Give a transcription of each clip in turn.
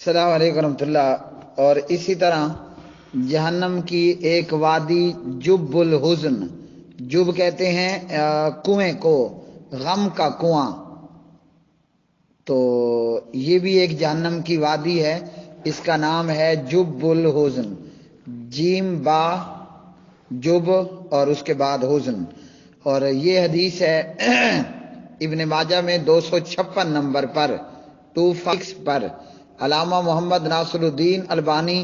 السلام علیکم ورحمۃ اللہ۔ اور اسی طرح جہنم کی ایک وادی جب الحزن، جب کہتے ہیں کنویں کو، غم کا کنواں، تو یہ بھی ایک جہنم کی وادی ہے، اس کا نام ہے جب الحزن، جیم با جب اور اس کے بعد حزن۔ اور یہ حدیث ہے ابن ماجہ میں 256 نمبر پر، 26 پر۔ علامہ محمد ناصر الدین البانی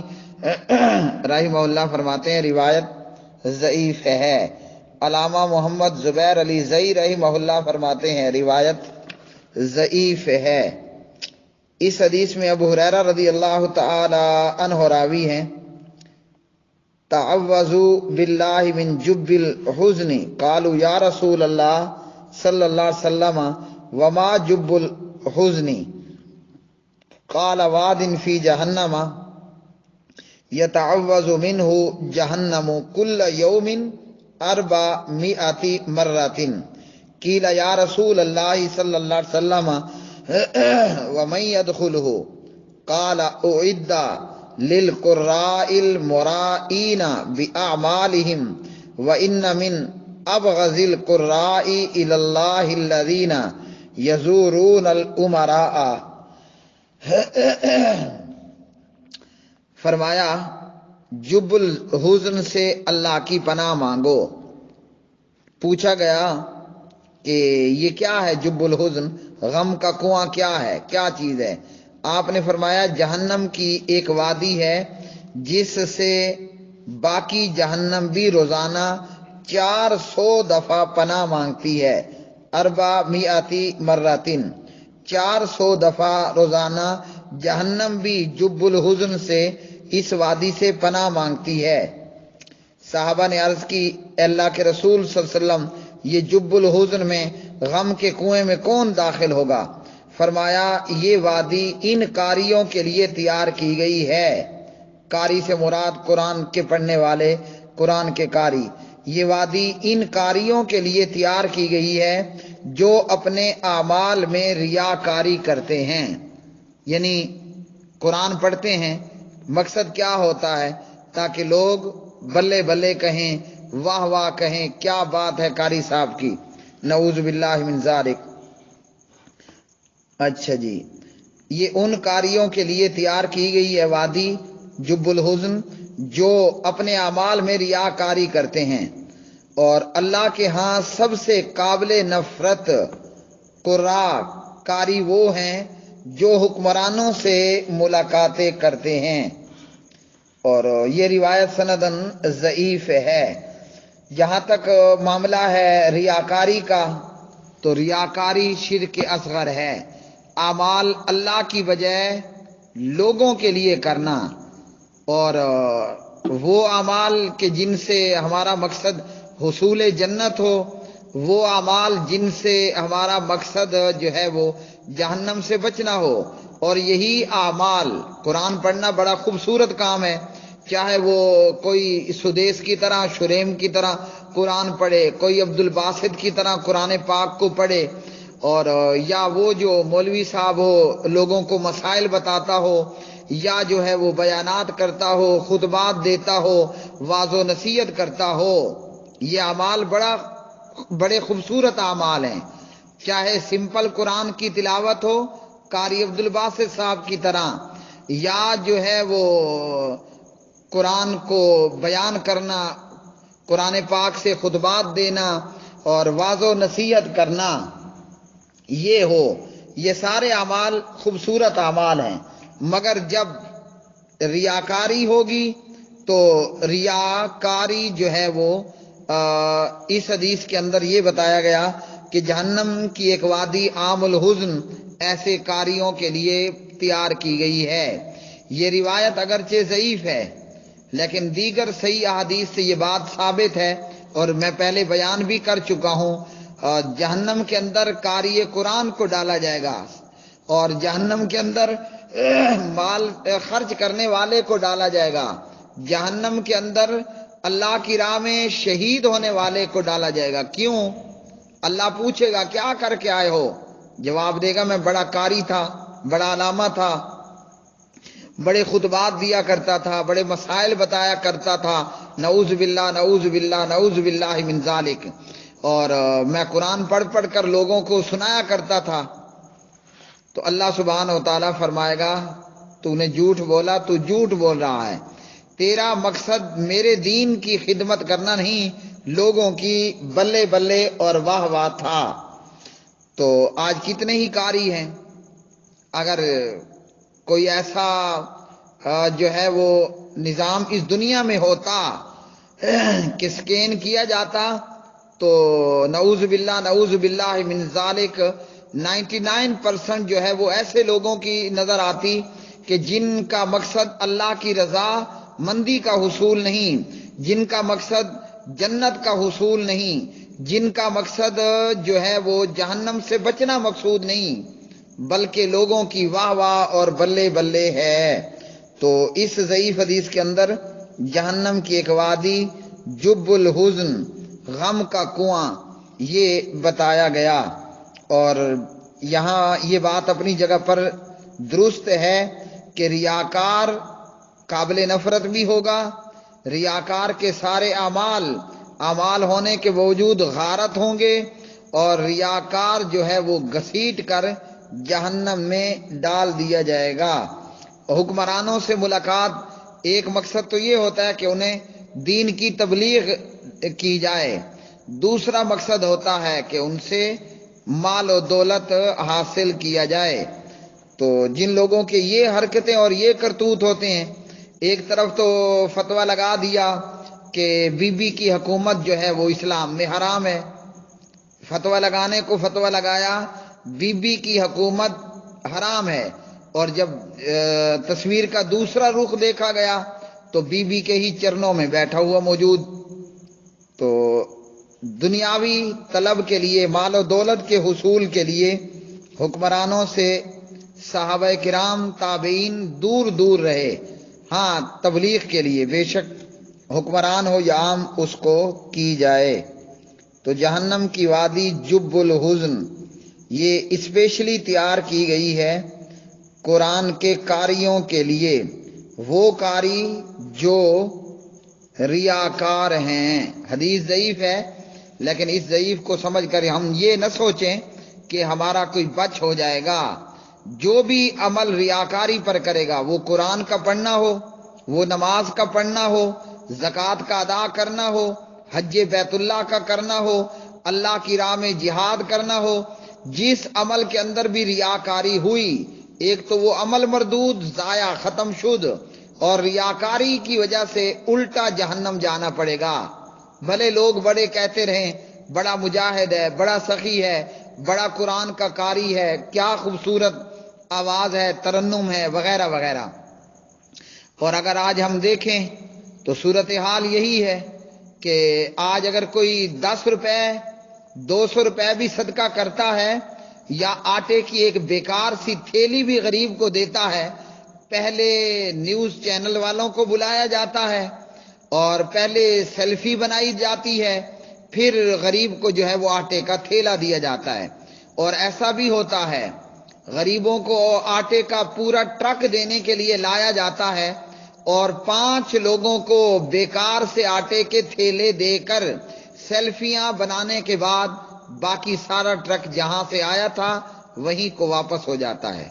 رحمہ اللہ فرماتے ہیں روایت ضعیف ہے۔ علامہ محمد زبیر علی زئی رحمہ اللہ فرماتے ہیں روایت ضعیف ہے۔ اس حدیث میں ابو ہریرہ رضی اللہ تعالی عنہ راوی ہیں۔ تعوذوا باللہ من جب الحزن قالوا یا رسول اللہ صلی اللہ علیہ وسلم وما جب الحزن قال واد فی جہنم یتعوذ منہ جہنم کل یوم 400 مرۃ قیل یا رسول اللہ صلی اللہ علیہ وسلم ومن يدخله قال اعد للقراء المرائین باعمالهم وان من ابغض القراء الى اللہ الذین یزورون الامراء۔ فرمایا جب الحزن سے اللہ کی پناہ مانگو۔ پوچھا گیا کہ یہ کیا ہے جب الحزن، غم کا کنواں کیا ہے، کیا چیز ہے؟ آپ نے فرمایا جہنم کی ایک وادی ہے جس سے باقی جہنم بھی روزانہ 400 دفعہ پناہ مانگتی ہے، 400 مرتين، 400 دفعہ روزانہ جہنم بھی جب الحزن سے، اس وادی سے پناہ مانگتی ہے۔ صحابہ نے عرض کی اے اللہ کے رسول صلی اللہ علیہ وسلم، یہ جب الحزن میں، غم کے کنویں میں کون داخل ہوگا؟ فرمایا یہ وادی ان قاریوں کے لیے تیار کی گئی ہے۔ قاری سے مراد قرآن کے پڑھنے والے، قرآن کے قاری۔ یہ وادی ان قاریوں کے لیے تیار کی گئی ہے جو اپنے اعمال میں ریاکاری کرتے ہیں۔ یعنی قرآن پڑھتے ہیں، مقصد کیا ہوتا ہے؟ تاکہ لوگ بلے بلے کہیں، واہ واہ کہیں، کیا بات ہے قاری صاحب کی، نعوذ باللہ من ذالک۔ اچھا جی، یہ ان قاریوں کے لیے تیار کی گئی ہے وادی جب الحزن جو اپنے اعمال میں ریاکاری کرتے ہیں، اور اللہ کے ہاں سب سے قابل نفرت قراء قاری وہ ہیں جو حکمرانوں سے ملاقاتیں کرتے ہیں۔ اور یہ روایت سندن ضعیف ہے۔ جہاں تک معاملہ ہے ریاکاری کا، تو ریاکاری شرک اصغر ہے، اعمال اللہ کی بجائے لوگوں کے لیے کرنا، اور وہ اعمال کہ جن سے ہمارا مقصد حصول جنت ہو، وہ اعمال جن سے ہمارا مقصد جو ہے وہ جہنم سے بچنا ہو۔ اور یہی اعمال، قرآن پڑھنا بڑا خوبصورت کام ہے، چاہے وہ کوئی سدیس کی طرح، شریم کی طرح قرآن پڑھے، کوئی عبد الباسط کی طرح قرآن پاک کو پڑھے، اور یا وہ جو مولوی صاحب ہو لوگوں کو مسائل بتاتا ہو، یا جو ہے وہ بیانات کرتا ہو، خطبات دیتا ہو، واعظ و نصیحت کرتا ہو۔ یہ اعمال بڑے خوبصورت اعمال ہیں، چاہے سمپل قرآن کی تلاوت ہو قاری عبد الباسط صاحب کی طرح، یا جو ہے وہ قرآن کو بیان کرنا، قرآن پاک سے خطبات دینا اور واعظ و نصیحت کرنا، یہ ہو، یہ سارے اعمال خوبصورت اعمال ہیں۔ مگر جب ریاکاری ہوگی تو ریاکاری جو ہے وہ اس حدیث کے اندر یہ بتایا گیا کہ جہنم کی ایک وادی عام الحزن ایسے قاریوں کے لیے تیار کی گئی ہے۔ یہ روایت اگرچہ ضعیف ہے لیکن دیگر صحیح احادیث سے یہ بات ثابت ہے، اور میں پہلے بیان بھی کر چکا ہوں۔ جہنم کے اندر قاری قرآن کو ڈالا جائے گا، اور جہنم کے اندر مال خرچ کرنے والے کو ڈالا جائے گا، جہنم کے اندر اللہ کی راہ میں شہید ہونے والے کو ڈالا جائے گا۔ کیوں؟ اللہ پوچھے گا کیا کر کے آئے ہو؟ جواب دے گا میں بڑا قاری تھا، بڑا علامہ تھا، بڑے خطبات دیا کرتا تھا، بڑے مسائل بتایا کرتا تھا، نعوذ باللہ نعوذ باللہ نعوذ باللہ من ذالک، اور میں قرآن پڑھ پڑھ کر لوگوں کو سنایا کرتا تھا۔ تو اللہ سبحانہ و تعالیٰ فرمائے گا تو نے جھوٹ بولا، تو جھوٹ بول رہا ہے، تیرا مقصد میرے دین کی خدمت کرنا نہیں، لوگوں کی بلے بلے اور واہ واہ تھا۔ تو آج کتنے ہی قاری ہیں، اگر کوئی ایسا جو ہے وہ نظام اس دنیا میں ہوتا کہ سکین کیا جاتا تو نعوذ باللہ من ذالک 99% جو ہے وہ ایسے لوگوں کی نظر آتی کہ جن کا مقصد اللہ کی رضا مندی کا حصول نہیں، جن کا مقصد جنت کا حصول نہیں، جن کا مقصد جو ہے وہ جہنم سے بچنا مقصود نہیں، بلکہ لوگوں کی واہ واہ اور بلے بلے ہے۔ تو اس ضعیف حدیث کے اندر جہنم کی ایک وادی، جب الحزن، غم کا کنواں، یہ بتایا گیا۔ اور یہاں یہ بات اپنی جگہ پر درست ہے کہ ریاکار قابل نفرت بھی ہوگا، ریاکار کے سارے اعمال ہونے کے باوجود غارت ہوں گے، اور ریاکار جو ہے وہ گھسیٹ کر جہنم میں ڈال دیا جائے گا۔ حکمرانوں سے ملاقات، ایک مقصد تو یہ ہوتا ہے کہ انہیں دین کی تبلیغ کی جائے، دوسرا مقصد ہوتا ہے کہ ان سے مال و دولت حاصل کیا جائے۔ تو جن لوگوں کے یہ حرکتیں اور یہ کرتوت ہوتے ہیں، ایک طرف تو فتویٰ لگا دیا کہ بی بی کی حکومت جو ہے وہ اسلام میں حرام ہے، فتویٰ لگانے کو فتویٰ لگایا بی بی کی حکومت حرام ہے، اور جب تصویر کا دوسرا رخ دیکھا گیا تو بی بی کے ہی چرنوں میں بیٹھا ہوا موجود۔ تو دنیاوی طلب کے لیے، مال و دولت کے حصول کے لیے حکمرانوں سے صحابہ کرام تابعین دور دور رہے۔ ہاں تبلیغ کے لیے بے شک حکمران ہو یا عام اس کو کی جائے۔ تو جہنم کی وادی جب الحزن یہ اسپیشلی تیار کی گئی ہے قرآن کے قاریوں کے لیے، وہ قاری جو ریاکار ہیں۔ حدیث ضعیف ہے، لیکن اس ضعیف کو سمجھ کر ہم یہ نہ سوچیں کہ ہمارا کوئی بچ ہو جائے گا۔ جو بھی عمل ریاکاری پر کرے گا، وہ قرآن کا پڑھنا ہو، وہ نماز کا پڑھنا ہو، زکوٰۃ کا ادا کرنا ہو، حج بیت اللہ کا کرنا ہو، اللہ کی راہ میں جہاد کرنا ہو، جس عمل کے اندر بھی ریاکاری ہوئی، ایک تو وہ عمل مردود، ضائع، ختم شد، اور ریاکاری کی وجہ سے الٹا جہنم جانا پڑے گا۔ بھلے لوگ بڑے کہتے رہیں بڑا مجاہد ہے، بڑا سخی ہے، بڑا قرآن کا قاری ہے، کیا خوبصورت آواز ہے، ترنم ہے، وغیرہ وغیرہ۔ اور اگر آج ہم دیکھیں تو صورتحال یہی ہے کہ آج اگر کوئی 10 روپے 200 روپے بھی صدقہ کرتا ہے، یا آٹے کی ایک بیکار سی تھیلی بھی غریب کو دیتا ہے، پہلے نیوز چینل والوں کو بلایا جاتا ہے، اور پہلے سیلفی بنائی جاتی ہے، پھر غریب کو جو ہے وہ آٹے کا تھیلا دیا جاتا ہے۔ اور ایسا بھی ہوتا ہے، غریبوں کو آٹے کا پورا ٹرک دینے کے لیے لایا جاتا ہے، اور 5 لوگوں کو بیکار سے آٹے کے تھیلے دے کر سیلفیاں بنانے کے بعد باقی سارا ٹرک جہاں سے آیا تھا وہیں کو واپس ہو جاتا ہے۔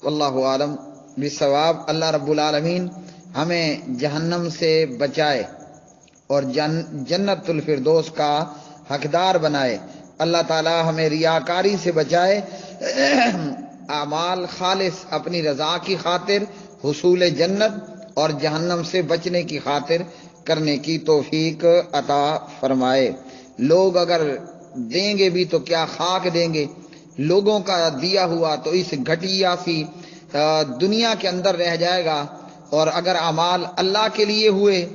واللہ عالم بالصواب۔ اللہ رب العالمین ہمیں جہنم سے بچائے اور جنت الفردوس کا حقدار بنائے۔ اللہ تعالی ہمیں ریاکاری سے بچائے، اعمال خالص اپنی رضا کی خاطر، حصول جنت اور جہنم سے بچنے کی خاطر کرنے کی توفیق عطا فرمائے۔ لوگ اگر دیں گے بھی تو کیا خاک دیں گے، لوگوں کا دیا ہوا تو اس گھٹیا سی دنیا کے اندر رہ جائے گا، اور اگر اعمال اللہ کے لیے ہوئے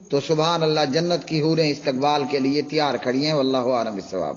تو سبحان اللہ، جنت کی حوریں استقبال کے لیے تیار کھڑی ہیں۔ واللہ اعلم بالصواب۔